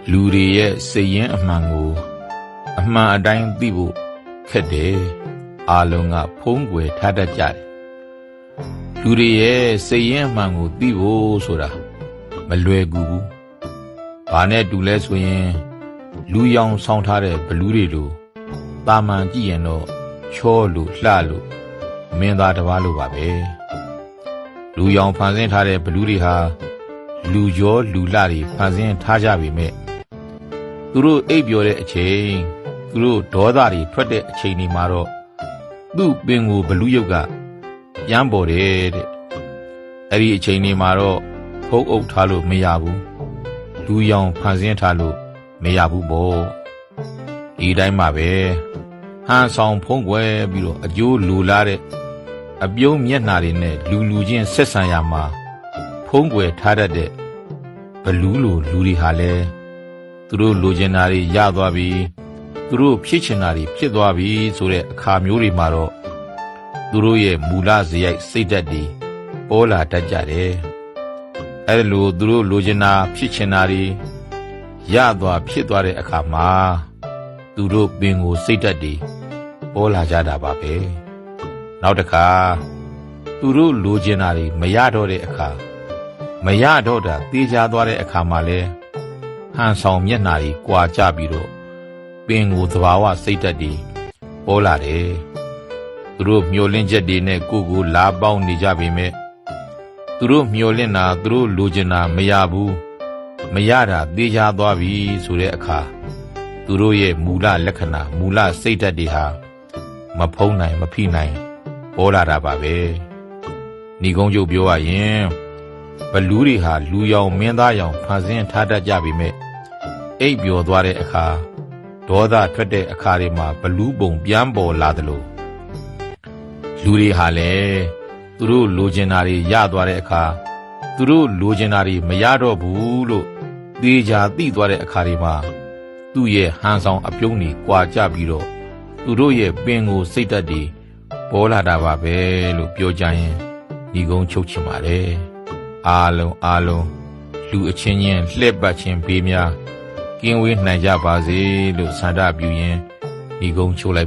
လူတွေရဲ့စိတ်ရင်းအမှန်ကိုအမှန်အတိုင်းသိဖို့ခက်တယ်အားလုံးကဖုံးကွယ်ထားတတ်ကြတယ်လူတွေရဲ့စိတ်ရင်းအမှန်ကိုသိဖို့ဆိုတာမလွယ်ကူဘူးဘာနဲ့တူလဲဆိုရင်လူရောင်ဆောင်းထားတဲ့ဘလူးတွေလိုတာမန်ကြည့်ရင်တော့ချောလို့လှလို့မင်းသားတစ်ပါးလိုပါပဲလူရောင်ဖန်ဆင်းထားတဲ့ဘလူးတွေဟာလူရောလူလှတွေဖန်ဆင်းထားကြပေမဲ့သူတို့အိပ်ပျော်တဲ့အချိန်သူတို့ဒေါသတွေထွက်တဲ့အချိန်တွေမှာတော့သူ့ပင်ကိုဘလူးရုပ်ကပြန်ပေါ်တယ်တဲ့အဲ့ဒီအချိန်တွေမှာတော့ဖုံးအုပ်ထားလို့မရဘူးလူရောင်ဖန်ဆင်းထားလို့မရဘူးပေါ့ဒီတိုင်းမှာပဲဟန်ဆောင်ဖုံးကွယ်ပြီးတော့အကျိုးလူလာတဲ့အပြုံးမျက်နှာတွေနဲ့လူချင်းဆက်ဆံရမှာဖုံးကွယ်ထားတတ်တဲ့ဘလူးလိုလူတွေဟာလဲသူတို့လိုချင်တာတွေရသွားပြီသူတို့ဖြစ်ချင်တာတွေဖြစ်သွားပြီဆိုတဲ့အခါမျိုးတွေမှာတော့သူတို့ရဲ့မူလစရိုက်စိတ်ဓာတ်တွေပေါ်လာတတ်ကြတယ်အဲ့လိုသူတို့လိုချင်တာဖြစ်ချင်တာတွေရသွားဖြစ်သွားတဲ့အခါမှာသူတို့ပင်ကိုစိတ်ဓာတ်တွေပေါ်လာကြတာပါပဲနောက်တစ်ခါသူတို့လိုချင်တာတွေမရတော့တဲ့အခါမရတော့တာတေးချသွားတဲ့အခါမှာလဲဟန်ဆောင်မျက်နှာကြီးကွာကြပြီးတော့ပင်ကိုသဘာဝစိတ်ဓာတ်တွေပေါ်လာတယ်သူတို့မျောလင့်ချက်တွေနဲ့ကိုယ်လာပေါင်းနေကြပေမဲ့သူတို့မျောလင့်တာသူတို့လိုချင်တာမရဘူးမရတာတေးချသွားပြီဆိုတဲ့အခါသူတို့ရဲ့မူလလက္ခဏာမူလစိတ်ဓာတ်တွေဟာမဖုံးနိုင်မဖိနိုင်ပေါ်လာတာပါပဲဏီကုံးချုပ်ပြောရရင်ဘလူးတွေဟာလူရောင်မင်းသားရောင်ဖန်ဆင်းထားတတ်ကြပေမဲ့အိပ်ပျော်သွားတဲ့အခါဒေါသထွက်တဲ့အခါတွေမှာဘလူးပုံပြန်ပေါ်လာတယ်လို့လူတွေဟာလည်းသူတို့လိုချင်တာတွေရသွားတဲ့အခါသူတို့လိုချင်တာတွေမရတော့ဘူးလို့သေချာသိသွားတဲ့အခါတွေမှာသူ့ရဲ့ဟန်ဆောင်အပြုံးတွေကွာကြပြီးတော့သူတို့ရဲ့ပင်ကိုစိတ်ဓာတ်တွေပေါ်လာတာပါပဲလို့ပြောကြရင်ဒီကုန်းချုပ်ချင်ပါတယ်အားလုံးလူအချင်းချင်းလှည့်ပတ်ခြင်းဘေးများကင်းဝေးနိုင်ကြပါစေလို့ဆန္ဒပြုရင်းဒီကုန်းချုပ်လိုက်